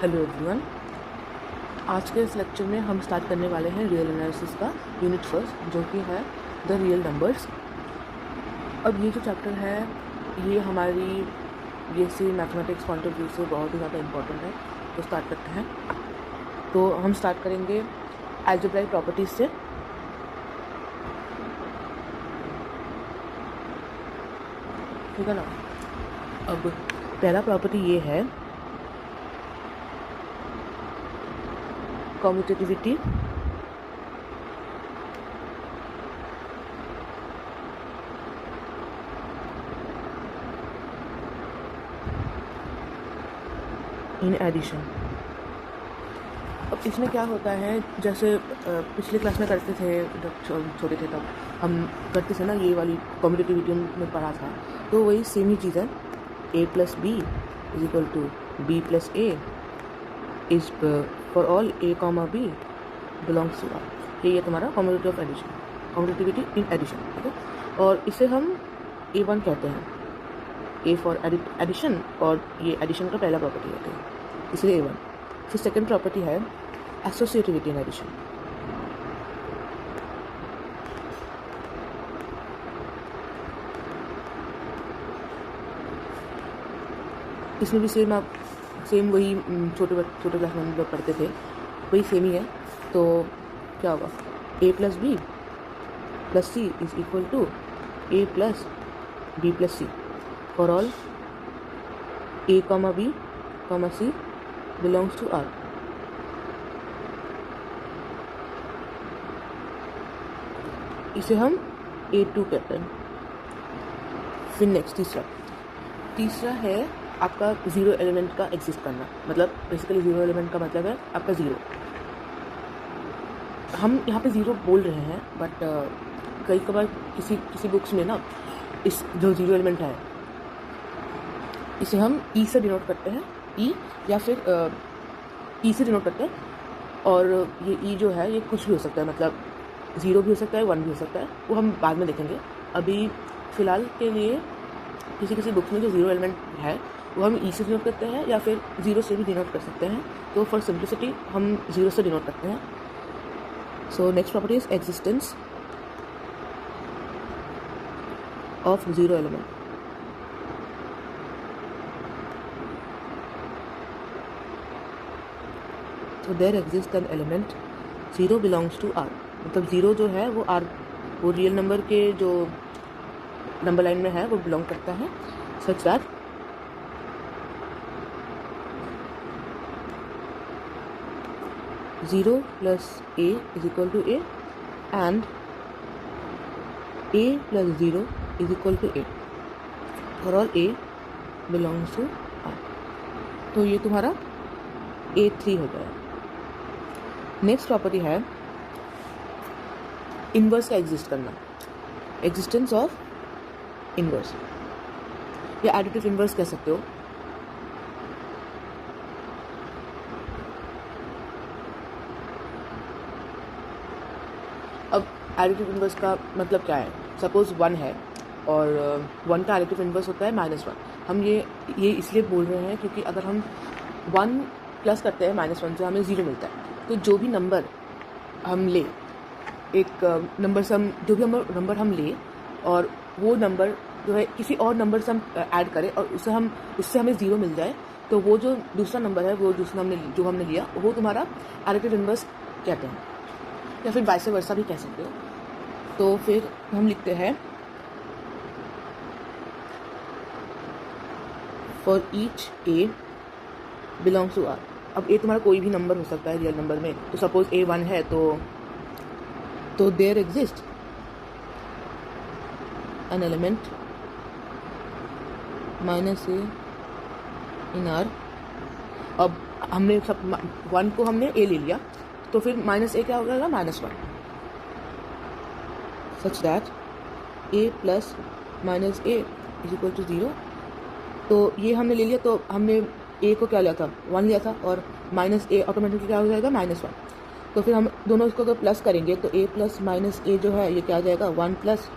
Hello everyone. आज के इस लेक्चर में हम स्टार्ट करने वाले हैं रियल एनालिसिस का यूनिट फर्स्ट, जो कि है द रियल नंबर्स। अब ये जो चैप्टर है ये हमारी BSc mathematics point of view से बहुत ही ज़्यादा इम्पोर्टेंट है। तो स्टार्ट करते हैं। तो हम स्टार्ट करेंगे अलजेब्राइक प्रॉपर्टीज से। ठीक है ना। अब पहला प्रॉपर्टी ये है कम्यूटेटिविटी इन एडिशन। अब इसमें क्या होता है, जैसे पिछले क्लास में करते थे जब छोटे थे, तब हम करते थे ना, ये वाली कम्यूटेटिविटी में पढ़ा था। तो वही सेम ही चीज़ है, a plus b is equal to b plus a is for all a comma b belongs to r. ये तुम्हारा commutative of addition, commutativity in addition. ठीक है। और इसे हम A1 कहते हैं, A फॉर एडिशन, और ये एडिशन का पहला प्रॉपर्टी होता है, इसलिए A1। फिर सेकेंड प्रॉपर्टी है एसोसिएटिविटी इन एडिशन। इसमें भी सेम वही छोटे क्लास में हम लोग पढ़ते थे, वही सेम ही है। तो क्या होगा, a plus b plus c is equal to a plus b plus c for all a comma b comma c belongs to r. इसे हम A2 कहते हैं। फिर नेक्स्ट तीसरा है आपका ज़ीरो एलिमेंट का एग्जिस्ट करना। मतलब बेसिकली ज़ीरो एलिमेंट का मतलब है आपका ज़ीरो। हम यहाँ पे ज़ीरो बोल रहे हैं, बट कई कबार किसी बुक्स में ना, इस जो ज़ीरो एलिमेंट है इसे हम ई से डिनोट करते हैं, ई या फिर ई से डिनोट करते हैं। और ये ई जो है ये कुछ भी हो सकता है, मतलब ज़ीरो भी हो सकता है, 1 भी हो सकता है, वो हम बाद में देखेंगे। अभी फ़िलहाल के लिए किसी बुक में जो ज़ीरो एलिमेंट है वो हम ई से डिनोट करते हैं, या फिर ज़ीरो से भी डिनोट कर सकते हैं। तो फॉर सिंप्लिसिटी हम ज़ीरो से डिनोट करते हैं। So next property is existence of zero element. तो there exist an element zero belongs to r. मतलब ज़ीरो जो है वो आर, वो रियल नंबर के जो नंबर लाइन में है वो बिलोंग करता है, such that zero plus a is equal to a and a plus zero is equal to a for all a belongs to r. तो ये तुम्हारा A3 हो गया। नेक्स्ट प्रॉपर्टी है इन्वर्स का एग्जिस्ट करना, एग्जिस्टेंस ऑफ इन्वर्स, या additive inverse कह सकते हो। अब एडिटिव इन्वर्स का मतलब क्या है, सपोज 1 है और 1 का एडिटिव इन्वर्स होता है -1। हम ये इसलिए बोल रहे हैं क्योंकि अगर हम 1 प्लस करते हैं -1 से हमें 0 मिलता है। तो जो भी नंबर हम ले, एक नंबर से हम जो भी नंबर हम ले, और वो नंबर जो है किसी और नंबर से हम ऐड करें और उससे हमें 0 मिल जाए, तो वो जो दूसरा नंबर है, वो जो हमने लिया, वो तुम्हारा एडिटिव इन्वर्स कहते हैं, या फिर वाइस वर्सा भी कह सकते हो। तो फिर हम लिखते हैं for each a belongs to r. अब ए तुम्हारा कोई भी नंबर हो सकता है रियल नंबर में। तो सपोज A1 है, तो there exist an element -a in r. अब हमने सब 1 को हमने a ले लिया, तो फिर -a क्या हो जाएगा, -1, such that a plus -a is equal to 0। तो ये हमने ले लिया, तो हमने a को क्या लिया था, 1 लिया था, और -a ऑटोमेटिकली क्या हो जाएगा, -1। तो फिर हम दोनों इसको अगर प्लस करेंगे तो a प्लस -a जो है ये क्या आ जाएगा, 1 प्लस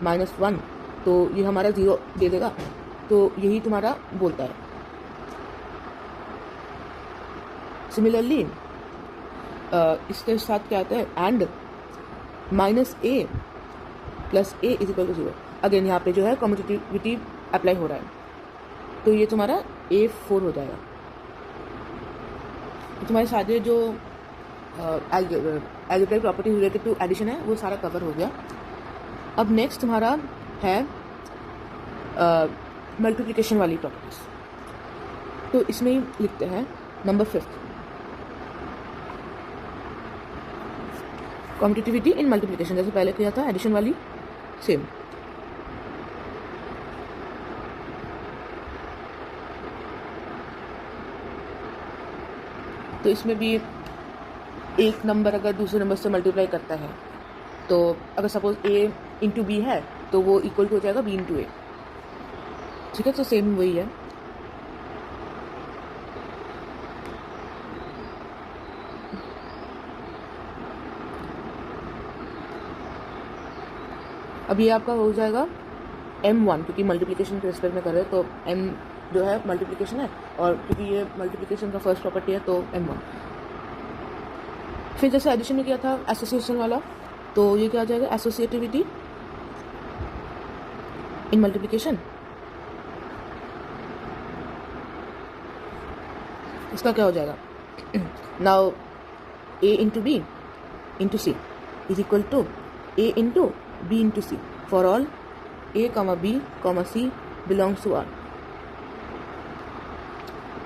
-1, तो ये हमारा 0 दे देगा। तो यही तुम्हारा बोलता है। सिमिलरली इसके साथ क्या आता है, and minus a plus a is equal to 0। Again यहाँ पे जो है कम्यूटेटिविटी अप्लाई हो रहा है, तो ये तुम्हारा A4 हो जाएगा। तो तुम्हारे सारे जो algebraic property related to addition है वो सारा कवर हो गया। अब नेक्स्ट तुम्हारा है मल्टीप्लिकेशन वाली प्रॉपर्टीज। तो इसमें ही लिखते हैं नंबर 5, कॉम्पिटिटिविटी इन मल्टीप्लिकेशन, जैसे पहले किया था एडिशन वाली, सेम। तो इसमें भी एक नंबर अगर दूसरे नंबर से मल्टीप्लाई करता है, तो अगर सपोज a इंटू बी है तो वो इक्वल टू हो जाएगा b इंटू ए। ठीक है, तो सेम वही है। अब ये आपका हो जाएगा m1, क्योंकि मल्टीप्लिकेशन के रिस्पेक्ट में कर रहे हैं तो m जो है मल्टीप्लिकेशन है, और क्योंकि ये मल्टीप्लिकेशन का फर्स्ट प्रॉपर्टी है तो m1। फिर जैसे एडिशन में किया था एसोसिएशन वाला, तो ये क्या आ जाएगा, एसोसिएटिविटी इन मल्टीप्लिकेशन। इसका क्या हो जाएगा, now a into b into c is equal to a into b into c for all a comma b comma c belongs to R,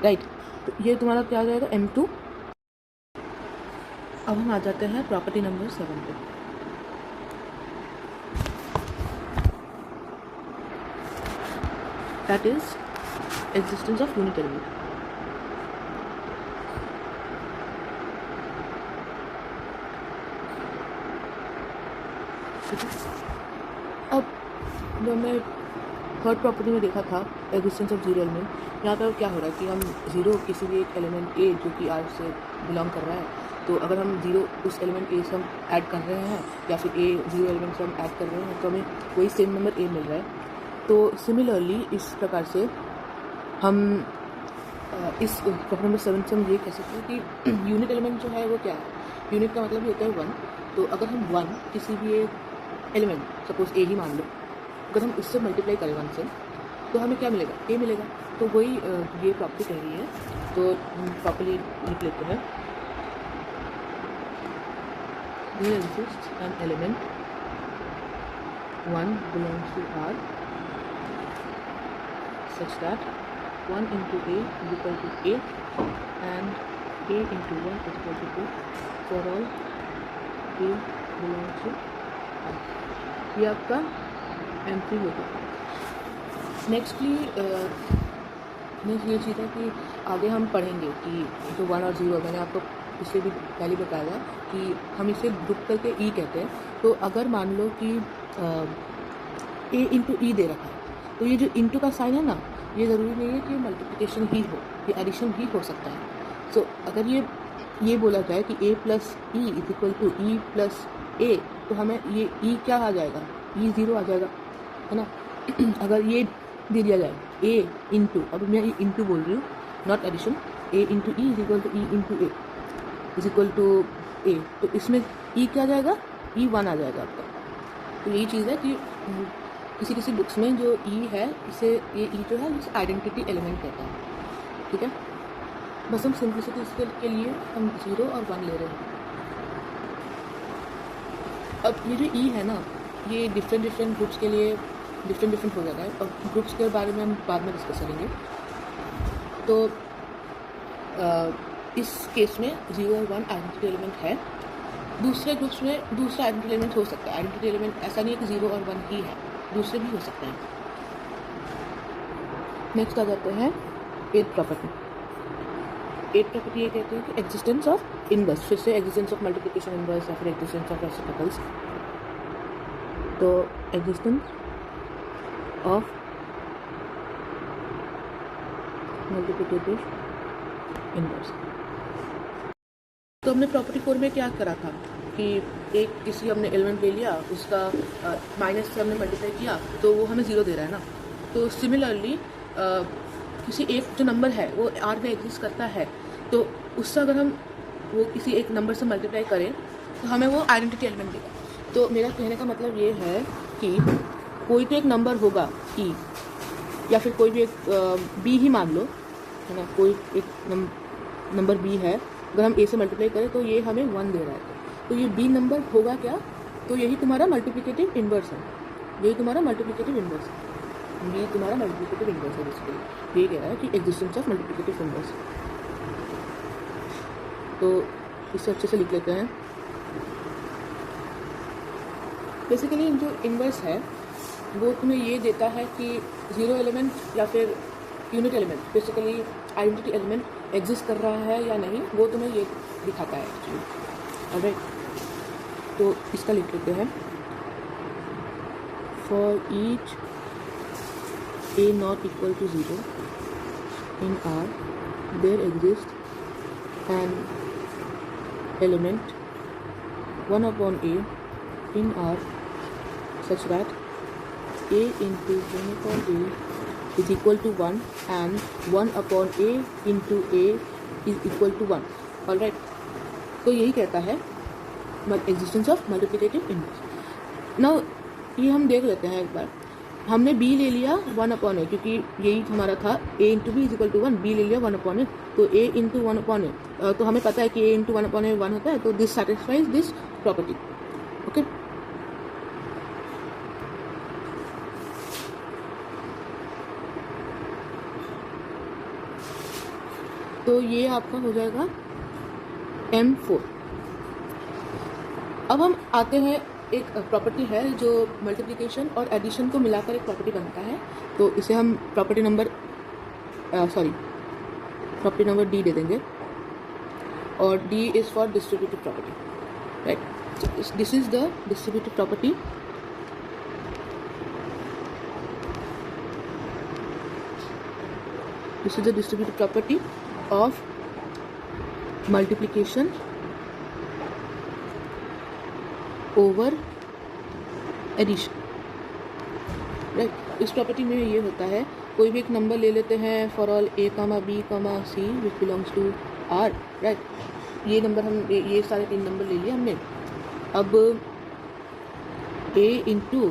right. तो ये तुम्हारा क्या आ जाएगा, m2। अब हम आ जाते हैं प्रॉपर्टी नंबर 7 पे। That is existence of unit element. अब जब मैं थर्ड प्रॉपर्टी में देखा था एग्जिस्टेंस ऑफ जीरो एलिमेंट, यहाँ पर क्या हो रहा है कि हम जीरो किसी भी एक एलिमेंट ए जो कि R से बिलोंग कर रहा है, तो अगर हम जीरो उस एलिमेंट ए से हम ऐड कर रहे हैं, या फिर ए जीरो एलिमेंट से हम ऐड कर रहे हैं, तो हमें वही सेम नंबर ए मिल रहा है। तो सिमिलरली इस प्रकार से हम इस प्रॉब्लम नंबर 7 से हम ये कह सकते हैं कि यूनिट एलिमेंट जो है वो क्या है, यूनिट का मतलब ही होता है 1। तो अगर हम 1 किसी भी एक एलिमेंट, सपोज ए ही मान लो, अगर हम उससे मल्टीप्लाई करें 1 से, तो हमें क्या मिलेगा, ए मिलेगा। तो वही ये प्रॉपर्टी कह रही है, तो हम प्रॉपर्ली लिख लेते हैं, there exists an element 1 belongs to R such that 1 into A is equal to A and A into 1 is equal to 2 for all A belongs to R। ये आपका M3 होगा। नेक्स्टली नेक्स्ट ये चीज़ है कि आगे हम पढ़ेंगे कि जो 1 और 0, मैंने आपको इससे भी पहले बताया था कि हम इसे ग्रुप करके ई कहते हैं। तो अगर मान लो कि ए इंटू ई दे रखा है, तो ये जो इंटू का साइन है ना, ये ज़रूरी नहीं है कि मल्टीप्लिकेशन ही हो, ये एडिशन भी हो सकता है। सो अगर ये बोला जाए कि a plus e is equal to e plus a, तो हमें ये ई क्या आ जाएगा, ई 0 आ जाएगा, है ना। अगर ये दे दिया जाए ए इंटू, अब मैं ये इंटू बोल रही हूँ, not addition, a into e is equal to e into a is equal to a, तो इसमें ई क्या आ जाएगा, ई 1 आ जाएगा आपका। तो यही चीज़ है कि किसी किसी बुक्स में जो ई है, इसे ये ई जो है इसे आइडेंटिटी एलिमेंट कहता है। ठीक है, बस हम सिंप्लिसिटी के लिए हम 0 और 1 ले रहे हैं। अब ये जो ई है ना, ये डिफरेंट ग्रुप्स के लिए डिफरेंट हो जाता है, और ग्रुप्स के बारे में हम बाद में डिस्कस करेंगे। तो इस केस में 0 और 1 आइडेंटिटी एलिमेंट है। दूसरे ग्रुप्स में दूसरा आइडेंटिटी एलिमेंट हो सकता है। आइडेंटिटी एलिमेंट ऐसा नहीं है कि 0 और 1 ही है, दूसरे भी हो सकते हैं। नेक्स्ट आ जाते हैं 8th प्रॉपर्टी। 8th प्रॉपर्टी ये कहते हैं कि एग्जिस्टेंस ऑफ इनवर्स, फिर से एग्जिस्टेंस ऑफ मल्टीप्लिकेशन इनवर्स या फिर एग्जिस्टेंस ऑफ रेसिप्रोकल्स। तो एग्जिस्टेंस ऑफ मल्टीप्लिकेटिव इनवर्स। तो हमने प्रॉपर्टी 4 में क्या करा था कि एक किसी हमने एलिमेंट ले लिया, उसका माइनस से हमने मल्टीप्लाई किया, तो वो हमें 0 दे रहा है ना। तो सिमिलरली किसी एक जो नंबर है वो आर में एग्जिस्ट करता है, तो उससे अगर हम वो किसी एक नंबर से मल्टीप्लाई करें तो हमें वो आइडेंटिटी एलिमेंट देगा। तो मेरा कहने का मतलब ये है कि कोई तो एक नंबर होगा ई, या फिर कोई भी एक बी ही मान लो, है ना, कोई एक नंबर बी है, अगर हम ए से मल्टीप्लाई करें तो ये हमें 1 दे रहा है, तो ये बी नंबर होगा क्या, तो यही तुम्हारा मल्टीप्लिकेटिव इन्वर्स है, यही तुम्हारा मल्टीप्लिकेटिव इन्वर्स है, ये तुम्हारा मल्टीप्लिकेटिव इन्वर्स है। बेसिकली ये कह रहा है कि एग्जिस्टेंस ऑफ मल्टीप्लिकेटिव इन्वर्स। तो इसे अच्छे से लिख लेते हैं। बेसिकली जो इन्वर्स है वो तुम्हें ये देता है कि ज़ीरो एलिमेंट या फिर unit element, basically identity element exist कर रहा है या नहीं, वो तुम्हें ये दिखाता है एक्चुअली। ऑलराइट, तो इसका लिख लेते हैं। For each a not equal to 0 in r there exist an element 1 upon a in R such that a into 1 upon a is equal to 1 and 1 upon a into a is equal to 1. Alright, तो यही कहता है existence of multiplicative inverse. Now ये हम देख लेते हैं एक बार। हमने b ले लिया 1 अपॉन ए, क्योंकि यही हमारा था a into b is equal to 1, b ले लिया 1 अपॉन ए, तो a इंटू 1 अपॉन ए, तो हमें पता है कि a इंटू 1 अपॉन ए 1 होता है, तो this satisfies this property. Okay, तो ये आपका हो जाएगा M4। अब हम आते हैं, एक प्रॉपर्टी है जो मल्टीप्लिकेशन और एडिशन को मिलाकर एक प्रॉपर्टी बनता है, तो इसे हम प्रॉपर्टी नंबर D दे देंगे, और D is for distributive property, right. This is the distributive property. This is the distributive property of multiplication over addition, right. इस प्रॉपर्टी में ये होता है, कोई भी एक नंबर ले लेते हैं for all a, b, c which belongs to r, right. ये नंबर हम ये सारे 3 नंबर ले लिए हमने। अब a into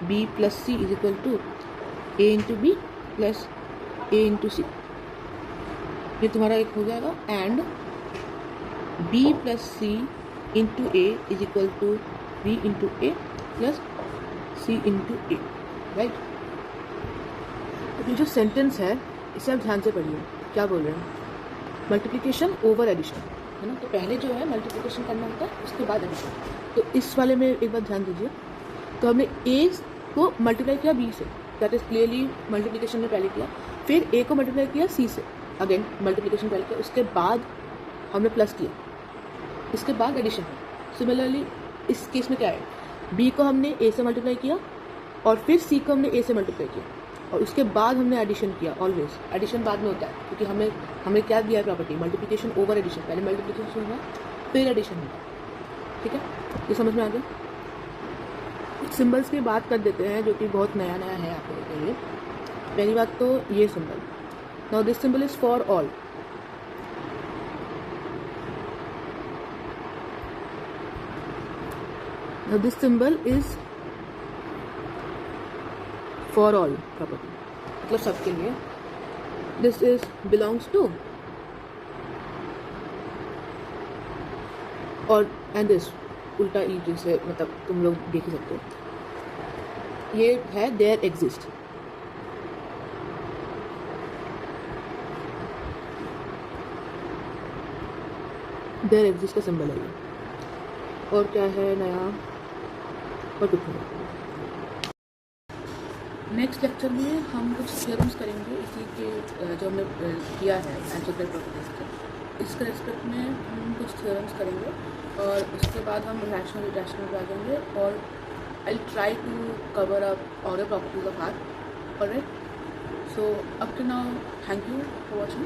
b plus c is equal to a into b plus a into c, ये तुम्हारा एक हो जाएगा, and b plus c into a is equal to b into a plus c into a, right. तो ये जो sentence है इसे आप ध्यान से पढ़िए, क्या बोल रहे हैं, मल्टीप्लिकेशन ओवर एडिशन, है ना। तो पहले जो है मल्टीप्लिकेशन करना होता है, उसके बाद एडिशन। तो इस वाले में एक बार ध्यान दीजिए, तो हमने a को मल्टीप्लाई किया b से, दैट इज क्लियरली मल्टीप्लिकेशन में पहले किया, फिर a को मल्टीप्लाई किया c से, अगेन मल्टीप्लिकेशन पहले किया, उसके बाद हमने प्लस किया, इसके बाद एडिशन है। सिमिलरली इस केस में क्या है, b को हमने a से मल्टीप्लाई किया और फिर c को हमने a से मल्टीप्लाई किया, और उसके बाद हमने एडिशन किया। ऑलवेज एडिशन बाद में होता है, क्योंकि हमने क्या दिया है प्रॉपर्टी, मल्टीप्लिकेशन ओवर एडिशन, पहले मल्टीप्लिकेशन हुआ फिर एडिशन हुआ, ठीक है। ये समझ में आ गया। कुछ सिंबल्स की बात कर देते हैं जो कि बहुत नया नया है आप लोगों के लिए। पहली बात तो ये symbol, now this symbol is for all. Now this symbol is for all property, मतलब सबके लिए। This is belongs to, और and this उल्टा ई जैसे, मतलब तुम लोग देख ही सकते हो, ये है there exist। there exist का सिंबल है ये। और क्या है नया, और कुछ नहीं। नेक्स्ट लेक्चर में हम कुछ थ्योरम्स करेंगे इसी के जो हमने किया है एल्जेब्रिक प्रॉपर्टीज के, इसके रेस्पेक्ट में हम कुछ थ्योरम्स करेंगे, और उसके बाद हम रैशनल इरेशनल पे आ जाएंगे, और I try to cover up all the properties of r. Alright, so up to now thank you for watching.